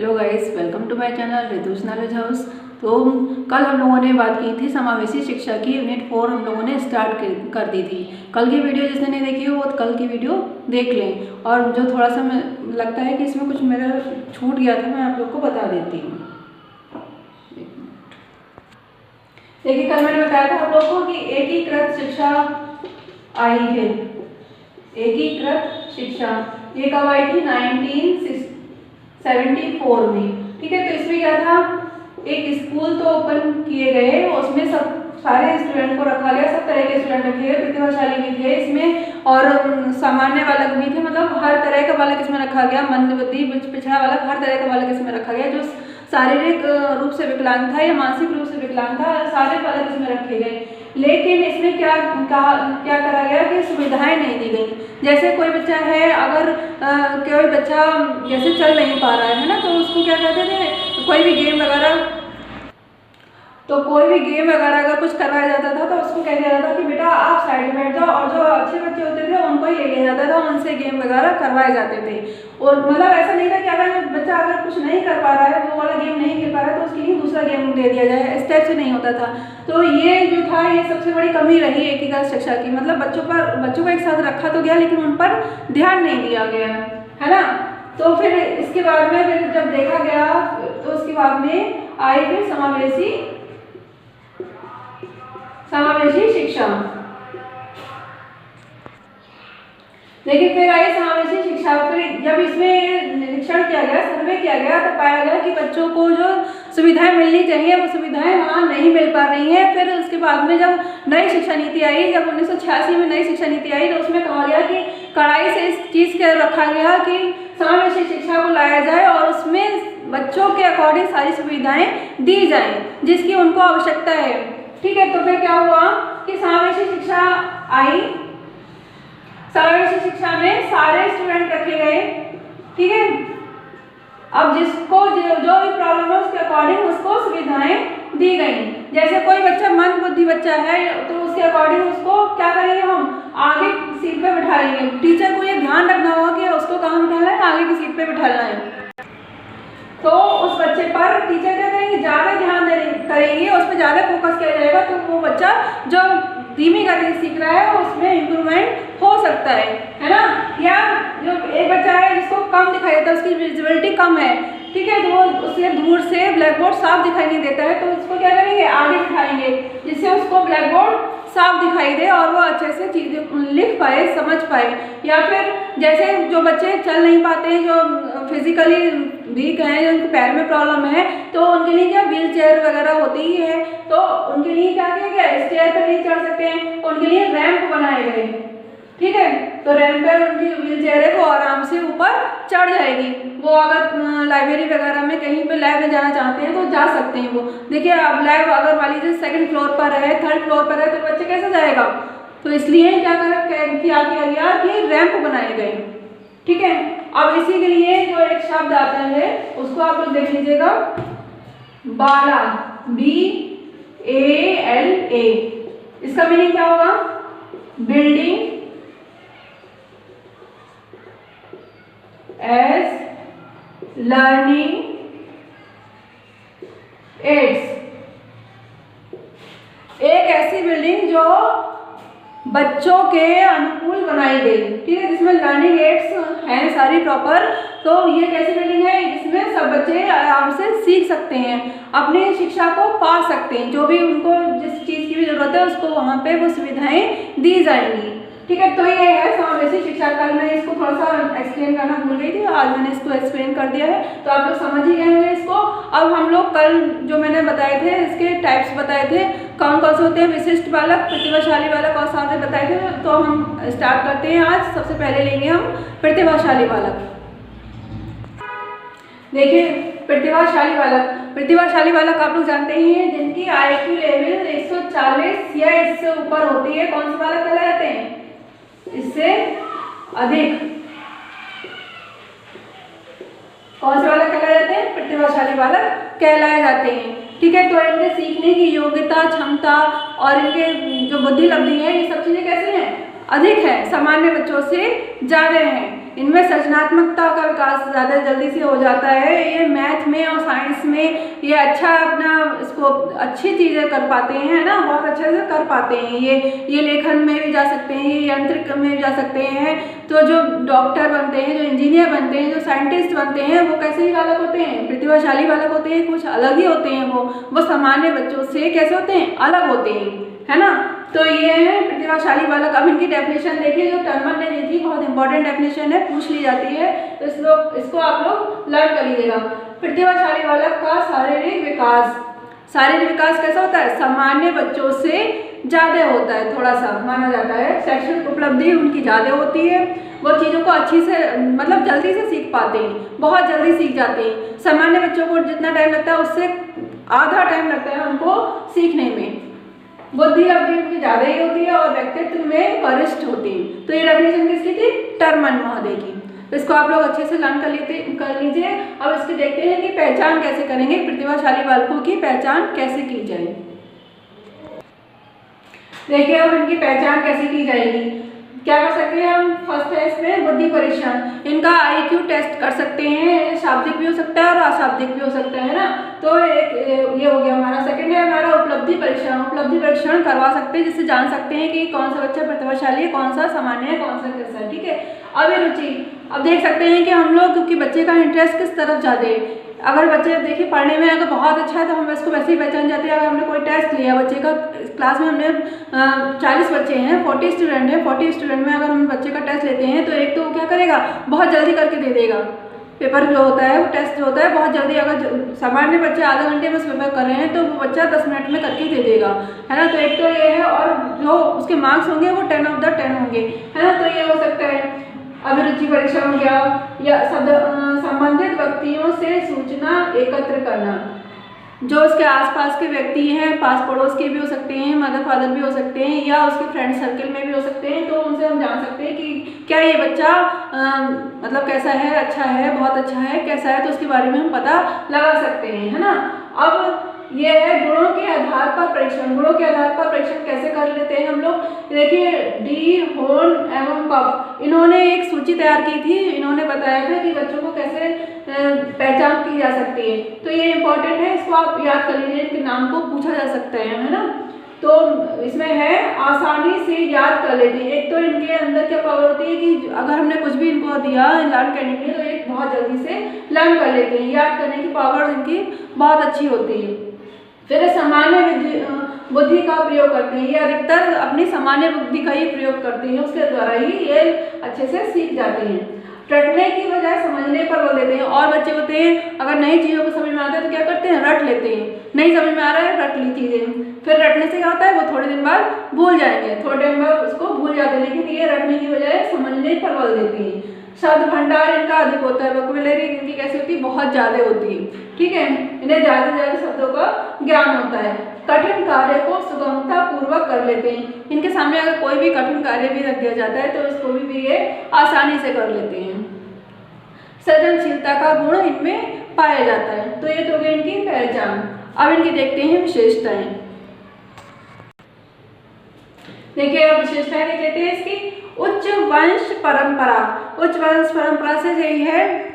Hello guys, welcome to my channel Ritu's knowledge house. तो कल हम लोगों ने बात की थी समावेशी शिक्षा की। यूनिट 4 हम लोगों ने स्टार्ट कर दी थी। कल की वीडियो जिसने नहीं देखी हो वो कल की वीडियो देख लें। और जो थोड़ा सा लगता है कि इसमें कुछ मेरा छूट गया था, मैं आप लोग को बता देती हूँ। देखिए, कल मैंने बताया था आप लोग को कि एकीकृत शिक्षा आई है। एकीकृत शिक्षा ये कब आई थी? 1974 में। ठीक है, तो इसमें क्या था, एक स्कूल तो ओपन किए गए, उसमें सब सारे स्टूडेंट को रखा गया, सब तरह के स्टूडेंट रखे गए, प्रतिभाशाली भी थे इसमें और सामान्य बालक भी थे। मतलब हर तरह का बालक इसमें रखा गया, मंदबुद्धि, पिछड़ा बालक, हर तरह का बालक इसमें रखा गया। जो शारीरिक रूप से विकलांग था या मानसिक रूप से विकलांग था, सारे बालक इसमें रखे गए। लेकिन इसमें क्या करा गया कि सुविधाएं नहीं दी गई। जैसे कोई बच्चा है, अगर कोई बच्चा जैसे चल नहीं पा रहा है ना, तो उसको क्या कहते थे, कोई भी गेम वगैरह अगर कुछ करवाया जाता था तो उसको कह दिया जाता था कि बेटा आप साइड में बैठ जाओ, और जो अच्छे बच्चे होते थे उनको ही ले लिया जाता था, उनसे गेम वगैरह करवाए जाते थे। और मतलब ऐसा नहीं था कि अगर बच्चा अगर कुछ नहीं कर पा रहा है, वो वाला गेम नहीं खेल पा रहा है, तो उसके लिए दूसरा गेम दे दिया जाए, इस टाइप से नहीं होता था। तो ये जो था, ये सबसे बड़ी कमी रही एकीकृत शिक्षा की। मतलब बच्चों को एक साथ रखा तो गया, लेकिन उन पर ध्यान नहीं दिया गया, है ना। तो फिर इसके बाद में फिर जब देखा गया तो उसके बाद में आई फिर समावेशी शिक्षा। लेकिन फिर आई समावेशी शिक्षा। फिर जब इसमें निरीक्षण किया गया, सर्वे किया गया, तो पाया गया कि बच्चों को जो सुविधाएं मिलनी चाहिए वो सुविधाएं वहाँ नहीं मिल पा रही हैं। फिर उसके बाद में जब नई शिक्षा नीति आई, जब 1986 में नई शिक्षा नीति आई, तो उसमें कहा गया कि कड़ाई से इस चीज़ के रखा गया कि समावेशी शिक्षा को लाया जाए और उसमें बच्चों के अकॉर्डिंग सारी सुविधाएं दी जाएं जिसकी उनको आवश्यकता है। ठीक है, तो फिर क्या हुआ कि समावेशी शिक्षा आई। समावेशी शिक्षा में सारे स्टूडेंट रखे गए। ठीक है, अब जिसको जो भी प्रॉब्लम है उसके अकॉर्डिंग उसको सुविधाएं दी गई। जैसे कोई बच्चा मंदबुद्धि बच्चा है तो उसके अकॉर्डिंग उसको क्या करेंगे, हम आगे सीट पे बिठा लेंगे। टीचर को ये ध्यान रखना होगा कि उसको कहाँ बिठाना है, आगे की सीट पे बिठाना है। तो उस बच्चे पर टीचर क्या करेंगे, ज़्यादा ध्यान करेंगे, उस पर ज़्यादा फोकस किया जाएगा, तो वो बच्चा जो धीमी गति सीख रहा है उसमें इम्प्रूवमेंट हो सकता है ना। या जो एक बच्चा है जिसको कम दिखाई देता है, उसकी विजिबिलिटी कम है, ठीक है, तो वो उसे दूर से ब्लैक बोर्ड साफ दिखाई नहीं देता है, तो उसको क्या करेंगे, आगे बिठाएंगे जिससे उसको ब्लैक बोर्ड साफ दिखाई दे और वो अच्छे से चीज़ें लिख पाए, समझ पाए। या फिर जैसे जो बच्चे चल नहीं पाते हैं, जो फिजिकली वीक हैं, जो उनके पैर में प्रॉब्लम है, तो उनके लिए क्या व्हील चेयर वगैरह होती ही है, तो उनके लिए क्या किया गया, स्टेयर पर नहीं चढ़ सकते हैं, उनके लिए रैंप बनाए गए। ठीक है, तो रैंप पर उनकी व्हील चेयर है वो आराम से ऊपर चढ़ जाएगी। वो अगर लाइब्रेरी वगैरह में कहीं पे लैब में जाना चाहते हैं तो जा सकते हैं। वो देखिए, अब लैब अगर मान लीजिए 2nd फ्लोर पर है, 3rd फ्लोर पर है, तो बच्चे कैसे जाएगा, तो इसलिए क्या किया गया कि रैंप बनाए गए। ठीक है, अब इसी के लिए जो एक शब्द आता है उसको आप लोग देख लीजिएगा, बाला, BALA। इसका मीनिंग क्या होगा, बिल्डिंग एज लर्निंग एड्स। एक ऐसी बिल्डिंग जो बच्चों के अनुकूल बनाई गई, ठीक है, जिसमें लर्निंग एड्स हैं सारी प्रॉपर। तो ये कैसी बिल्डिंग है जिसमें सब बच्चे आराम से सीख सकते हैं, अपनी शिक्षा को पा सकते हैं, जो भी उनको जिस चीज़ की भी जरूरत है उसको वहाँ पे वो सुविधाएं दी जाएंगी। ठीक है, तो ये है समावेशी शिक्षा। कल मैं इसको थोड़ा सा एक्सप्लेन करना भूल गई थी, आज मैंने इसको एक्सप्लेन कर दिया है, तो आप लोग समझ ही गए होंगे इसको। अब हम लोग कल जो मैंने बताए थे, इसके टाइप्स बताए थे, कौन कौन से होते हैं, विशिष्ट बालक, प्रतिभाशाली बालक और सामने बताए थे। तो हम स्टार्ट करते हैं आज। सबसे पहले लेंगे हम प्रतिभाशाली बालक। देखिए, प्रतिभाशाली बालक आप लोग जानते ही हैं, जिनकी IQ लेवल 140 या इससे ऊपर होती है, कौन से बालक कहलाते हैं, इससे अधिक कौन से बालक कहलाए जाते हैं, प्रतिभाशाली बालक कहलाए जाते हैं। ठीक है, तो इनके सीखने की योग्यता, क्षमता और इनके जो बुद्धि लब्धि है, ये सब चीजें कैसे हैं, अधिक है, सामान्य बच्चों से ज्यादा हैं। इनमें सृजनात्मकता का विकास ज़्यादा जल्दी से हो जाता है। ये मैथ में और साइंस में ये अच्छा अपना इसको अच्छी चीज़ें कर पाते हैं, है ना, बहुत अच्छे से कर पाते हैं। ये लेखन में भी जा सकते हैं, ये यंत्र में भी जा सकते हैं। तो जो डॉक्टर बनते हैं, जो इंजीनियर बनते हैं, जो साइंटिस्ट बनते हैं, वो कैसे ही बालक होते हैं, प्रतिभाशाली बालक होते हैं, कुछ अलग ही होते हैं। वो सामान्य बच्चों से कैसे होते हैं, अलग होते हैं, है ना। तो ये है प्रतिभाशाली बालक। अब इनकी डेफिनेशन देखिए, जो टर्मन ने दी थी, बहुत इंपॉर्टेंट डेफिनेशन है, पूछ ली जाती है, तो इसको आप लोग लर्न कर लीजिएगा। प्रतिभाशाली बालक का शारीरिक विकास, शारीरिक विकास कैसा होता है, सामान्य बच्चों से ज़्यादा होता है, थोड़ा सा माना जाता है। शैक्षणिक उपलब्धि उनकी ज़्यादा होती है, वो चीज़ों को अच्छी से मतलब जल्दी से सीख पाते हैं, बहुत जल्दी सीख जाते हैं। सामान्य बच्चों को जितना टाइम लगता है उससे आधा टाइम लगता है उनको सीखने में। बुद्धि अवधि उनकी ज़्यादा ही होती है और व्यक्तित्व में वरिष्ठ होती है। तो ये डेफिनेशन किसकी थी, टर्मन महोदय की। तो इसको आप लोग अच्छे से लर्न कर लीजिए। अब इसकी देखते हैं कि पहचान कैसे करेंगे, प्रतिभाशाली बालकों की पहचान कैसे की जाए। देखिए अब इनकी पहचान कैसे की जाएगी, क्या कर सकते हैं हम। फर्स्ट है इसमें बुद्धि परीक्षण, इनका IQ टेस्ट कर सकते हैं, शाब्दिक भी हो सकता है और अशाब्दिक भी हो सकता है ना। तो एक ये हो गया हमारा। सेकंड है हमारा उपलब्धि परीक्षण, उपलब्धि परीक्षण करवा सकते हैं, जिससे जान सकते हैं कि कौन सा बच्चा प्रतिभाशाली है, कौन सा सामान्य है, कौन सा कैसा है, ठीक है। अभिरुचि, अब देख सकते हैं कि हम लोग क्योंकि बच्चे का इंटरेस्ट किस तरफ ज़्यादा है। अगर बच्चे देखिए पढ़ने में अगर बहुत अच्छा है तो हम इसको वैसे ही पहचान जाते हैं। अगर हमने कोई टेस्ट लिया बच्चे का, क्लास में हमने 40 बच्चे हैं, 40 स्टूडेंट हैं, 40 स्टूडेंट में अगर हम बच्चे का टेस्ट लेते हैं तो एक तो क्या करेगा, बहुत जल्दी करके दे देगा। पेपर जो होता है, वो टेस्ट जो होता है बहुत जल्दी, अगर सामान्य बच्चे आधे घंटे में पेपर कर रहे हैं तो वो बच्चा 10 मिनट में करके दे देगा, है ना। तो एक तो ये है, और जो उसके मार्क्स होंगे वो 10 ऑफ द 10 होंगे, है ना। तो ये हो सकता है। अभिरुचि परीक्षण हो गया, या संबंधित व्यक्तियों से सूचना एकत्र करना, जो उसके आसपास के व्यक्ति हैं, पास पड़ोस के भी हो सकते हैं, मदर फादर भी हो सकते हैं, या उसके फ्रेंड सर्कल में भी हो सकते हैं। तो उनसे हम जान सकते हैं कि क्या ये बच्चा मतलब कैसा है, अच्छा है, बहुत अच्छा है, कैसा है, तो उसके बारे में हम पता लगा सकते हैं, है ना। अब ये है गुणों के आधार पर परीक्षण। गुणों के आधार पर परीक्षण कैसे कर लेते हैं हम लोग, देखिए डी होर्न एवं कफ, इन्होंने एक सूची तैयार की थी। इन्होंने बताया था कि बच्चों को कैसे पहचान की जा सकती है। तो ये इंपॉर्टेंट है, इसको आप याद कर लीजिए, इनके नाम को पूछा जा सकता है ना। तो इसमें है आसानी से याद कर लेते हैं। एक तो इनके अंदर क्या पावर होती है कि अगर हमने कुछ भी इनको दिया लर्न करने के लिए तो ये बहुत जल्दी से लर्न कर लेते हैं। याद करने की पावर इनकी बहुत अच्छी होती है। फिर सामान्य बुद्धि का प्रयोग करते हैं, ये अधिकतर अपनी सामान्य बुद्धि का ही प्रयोग करते हैं, उसके द्वारा ही ये अच्छे से सीख जाते हैं। रटने की बजाय समझने पर बल देते हैं। और बच्चे होते हैं अगर नई चीज़ों को समझ में आता है तो क्या करते हैं, रट लेते हैं। नहीं समझ में आ रहा है, रट ली चीज़ें, फिर रटने से क्या होता है, वो थोड़े दिन बाद भूल जाएंगे, थोड़े टाइम बाद उसको भूल जाते हैं। लेकिन ये रटने की बजाय समझने पर बल देते हैं। शब्द भंडार इनका अधिक होता है, वोकैबुलरी इनकी कैसी होती है, बहुत ज़्यादा होती है, ठीक है। इन्हें ज़्यादा से ज़्यादा शब्दों का ज्ञान होता है। कठिन कार्य को सुगमता पूर्वक कर लेते हैं। इनके सामने अगर कोई भी कठिन कार्य भी रख दिया जाता है तो इसको भी ये आसानी से कर लेते हैं। सृजनशीलता का गुण इनमें पाया जाता है। तो ये तो गई इनकी पहचान। अब इनकी देखते हैं विशेषताएं। देखिए अब विशेषताएं देख लेते हैं इसकी। उच्च वंश परंपरा, उच्च वंश परंपरा से यही है,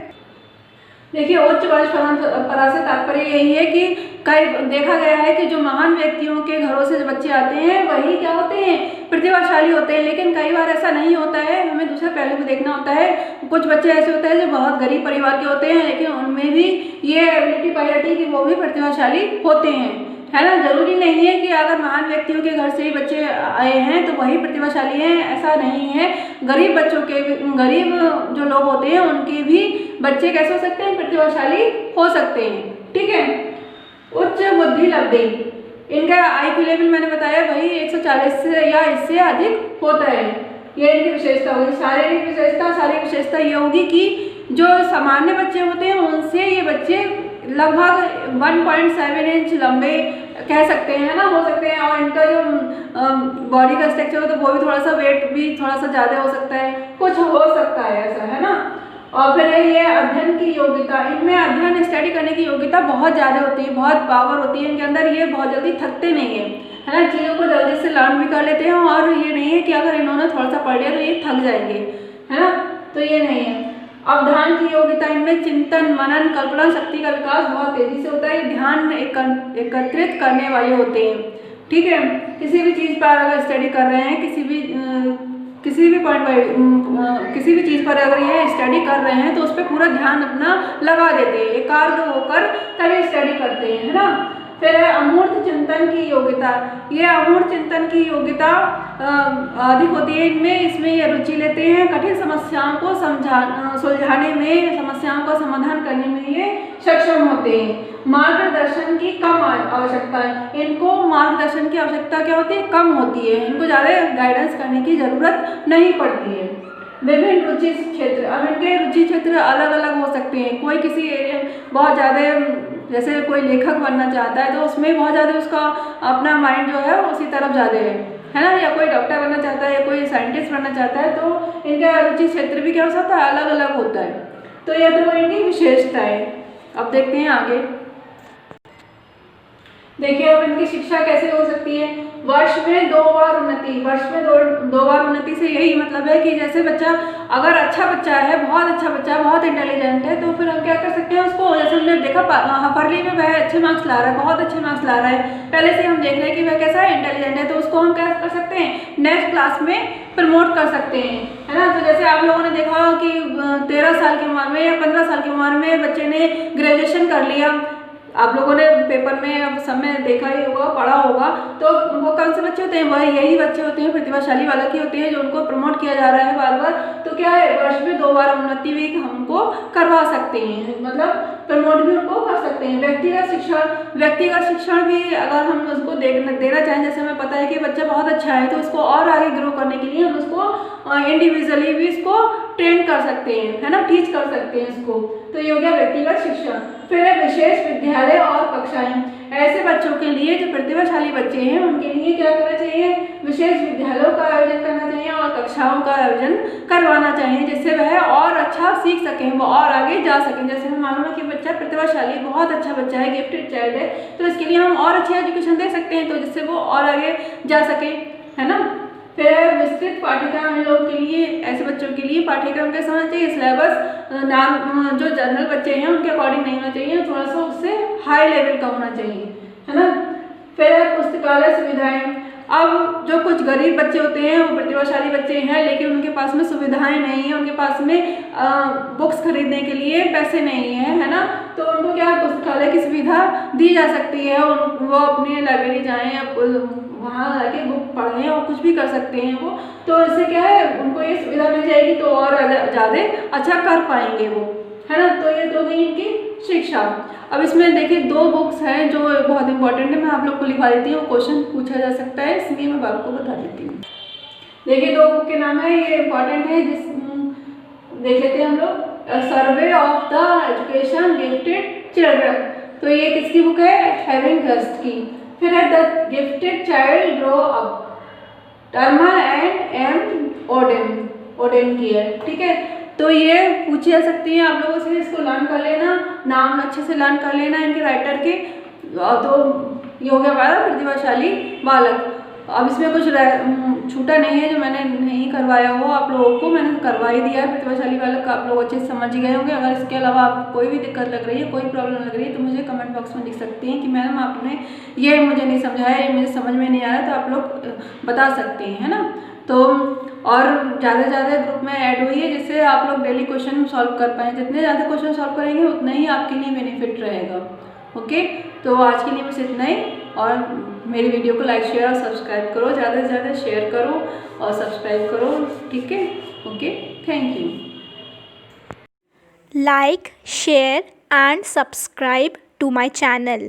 देखिए उच्च वंश परंपरा से तात्पर्य यही है कि कई देखा गया है कि जो महान व्यक्तियों के घरों से जो बच्चे आते हैं वही क्या होते हैं, प्रतिभाशाली होते हैं। लेकिन कई बार ऐसा नहीं होता है, हमें दूसरे पहलू भी देखना होता है। कुछ बच्चे ऐसे होते हैं जो बहुत गरीब परिवार के होते हैं, लेकिन उनमें भी ये एबिलिटी पाई जाती है कि वो भी प्रतिभाशाली होते हैं, है ना। जरूरी नहीं है कि अगर महान व्यक्तियों के घर से ही बच्चे आए हैं तो वही प्रतिभाशाली हैं, ऐसा नहीं है। गरीब बच्चों के, गरीब जो लोग होते हैं उनके भी बच्चे कैसे हो सकते हैं, प्रतिभाशाली हो सकते हैं, ठीक है। उच्च बुद्धि लब्धि, इनका IQ लेवल मैंने बताया वही 140 से या इससे अधिक होता है। ये इनकी विशेषता होगी। शारीरिक विशेषता, शारीरिक विशेषता ये होगी कि जो सामान्य बच्चे होते हैं उनसे ये बच्चे लगभग 1.7 इंच लंबे कह सकते हैं ना, हो सकते हैं। और इनका जो बॉडी का स्ट्रक्चर हो तो वो भी थोड़ा सा, वेट भी थोड़ा सा ज़्यादा हो सकता है, कुछ हो सकता है ऐसा, है ना। और फिर ये अध्ययन की योग्यता, इनमें अध्ययन स्टडी करने की योग्यता बहुत ज़्यादा होती है, बहुत पावर होती है इनके अंदर। ये बहुत जल्दी थकते नहीं है ना, चीज़ों को जल्दी से लर्न भी कर लेते हैं। और ये नहीं है कि अगर इन्होंने थोड़ा सा पढ़ लिया तो ये थक जाएंगे, है ना। तो ये नहीं है। अब ध्यान की योग्यता, इनमें चिंतन, मनन, कल्पना शक्ति का विकास बहुत तेजी से होता है। ये ध्यान एकत्रित करने वाले होते हैं, ठीक है। किसी भी चीज़ पर अगर स्टडी कर रहे हैं, किसी भी पॉइंट पर किसी भी चीज़ पर अगर ये स्टडी कर रहे हैं तो उस पर पूरा ध्यान अपना लगा देते हैं, एकाग्र होकर तभी स्टडी करते हैं, है ना। फिर है अमूर्त चिंतन की योग्यता। ये अमूर्त चिंतन की योग्यता अधिक होती है इनमें, इसमें ये रुचि लेते हैं। कठिन समस्याओं को सुलझाने में, समस्याओं का समाधान करने में ये सक्षम होते हैं। मार्गदर्शन की कम आवश्यकता है, इनको मार्गदर्शन की आवश्यकता क्या होती है, कम होती है। इनको ज़्यादा गाइडेंस करने की ज़रूरत नहीं पड़ती है। विभिन्न रुचि क्षेत्र, अब इनके रुचि क्षेत्र अलग अलग हो सकते हैं। कोई किसी एरिया बहुत ज़्यादा, जैसे कोई लेखक बनना चाहता है तो उसमें बहुत ज़्यादा उसका अपना माइंड जो है उसी तरफ ज़्यादा है ना, या कोई डॉक्टर बनना चाहता है या कोई साइंटिस्ट बनना चाहता है, तो इनका रुचि क्षेत्र भी क्या हो सकता है, अलग अलग होता है। तो ये तो इनकी विशेषता है। अब देखते हैं आगे। देखिए अब इनकी शिक्षा कैसे हो सकती है। वर्ष में 2 बार उन्नति। वर्ष में दो बार उन्नति से यही मतलब है कि जैसे बच्चा, अगर अच्छा बच्चा है, बहुत अच्छा बच्चा है, बहुत इंटेलिजेंट है, तो फिर हम क्या कर सकते हैं उसको, जैसे हमने देखा हाफरली में वह अच्छे मार्क्स ला रहा है, बहुत अच्छे मार्क्स ला रहा है, पहले से हम देख रहे हैं कि वह कैसा है, इंटेलिजेंट है, तो उसको हम क्या कर सकते हैं, नेक्स्ट क्लास में प्रमोट कर सकते हैं, है ना। तो जैसे आप लोगों ने देखा कि 13 साल की उम्र में या 15 साल की उम्र में बच्चे ने ग्रेजुएशन कर लिया। आप लोगों ने पेपर में अब समय देखा ही होगा, पढ़ा होगा, तो वो कौन से बच्चे होते हैं, वह यही बच्चे होते हैं, प्रतिभाशाली बालक ही होते हैं, जो उनको प्रमोट किया जा रहा है बार बार। तो क्या है, वर्ष में 2 बार उन्नति भी हमको करवा सकते हैं, मतलब प्रमोट भी उनको कर सकते हैं। व्यक्तिगत शिक्षण भी अगर हम उसको देना चाहें, जैसे हमें पता है कि बच्चा बहुत अच्छा है, तो उसको और आगे ग्रो करने के लिए हम उसको इंडिविजुअली भी इसको ट्रेन कर सकते हैं, है ना, टीच कर सकते हैं इसको। तो ये हो गया व्यक्तिगत शिक्षण। फिर है विशेष विद्यालय और कक्षाएं। ऐसे बच्चों के लिए जो प्रतिभाशाली बच्चे हैं उनके लिए क्या करना चाहिए, विशेष विद्यालयों का आयोजन करना चाहिए और कक्षाओं का आयोजन करवाना चाहिए, जिससे वह और अच्छा सीख सकें, वो और आगे जा सकें। जैसे हमें मालूम है कि बच्चा प्रतिभाशाली, बहुत अच्छा बच्चा है, गिफ्टेड चाइल्ड है, तो इसके लिए हम और अच्छी एजुकेशन दे सकते हैं, तो जिससे वो और आगे जा सके, है ना। फिर विस्तृत पाठ्यक्रम इन लोगों के लिए, ऐसे बच्चों के लिए पाठ्यक्रम कैसा होना चाहिए, सिलेबस नाम जो जनरल बच्चे हैं उनके अकॉर्डिंग नहीं होना चाहिए, थोड़ा सा उससे हाई लेवल का होना चाहिए, है ना। फिर पुस्तकालय सुविधाएं। अब जो कुछ गरीब बच्चे होते हैं, वो प्रतिभाशाली बच्चे हैं, लेकिन उनके पास में सुविधाएं नहीं है, उनके पास में बुक्स खरीदने के लिए पैसे नहीं है ना, तो उनको क्या पुस्तकालय की सुविधा दी जा सकती है। वो अपनी लाइब्रेरी जाएं, वहाँ जाके बुक पढ़ें और कुछ भी कर सकते हैं वो, तो इससे क्या है, उनको ये सुविधा मिल जाएगी, तो और ज़्यादा अच्छा कर पाएंगे वो, है ना। तो ये तो गई इनकी शिक्षा। अब इसमें देखिए 2 बुक्स हैं जो बहुत इंपॉर्टेंट है, मैं आप लोग को लिखवा देती हूँ, क्वेश्चन पूछा जा सकता है, इसलिए मैं आपको बता देती हूँ। देखिए 2 बुक के नाम है, ये इंपॉर्टेंट है, देख लेते हैं हम लोग। Survey of the education gifted children, तो ये किसकी बुक है, हैविंगहर्स्ट की। फिर है the gifted child grow up, Terman and M Oden की है, ठीक है। तो ये पूछी जा सकती है आप लोगों से, इसको लर्न कर लेना, नाम अच्छे से लर्न कर लेना इनके राइटर के। तो ये हो गया हमारा प्रतिभाशाली बालक। अब इसमें कुछ छूटा नहीं है जो मैंने नहीं करवाया हो आप लोगों को, मैंने करवा ही दिया है। प्रतिभाशाली बालक का आप लोग अच्छे से समझ गए होंगे। अगर इसके अलावा आपको कोई भी दिक्कत लग रही है, कोई प्रॉब्लम लग रही है, तो मुझे कमेंट बॉक्स में लिख सकती हैं कि मैडम आपने ये मुझे नहीं समझाया, ये मुझे समझ में नहीं आ रहा, तो आप लोग बता सकते हैं, है ना। तो और ज़्यादा से ज़्यादा ग्रुप में ऐड हुई है, जिससे आप लोग डेली क्वेश्चन सॉल्व कर पाएँ। जितने ज़्यादा क्वेश्चन सॉल्व करेंगे उतना ही आपके लिए बेनिफिट रहेगा। ओके, तो आज के लिए बस इतना ही, और मेरी वीडियो को लाइक शेयर और सब्सक्राइब करो, ज़्यादा से ज़्यादा शेयर करो और सब्सक्राइब करो, ठीक है। Okay, thank you. Like, share and subscribe to my channel.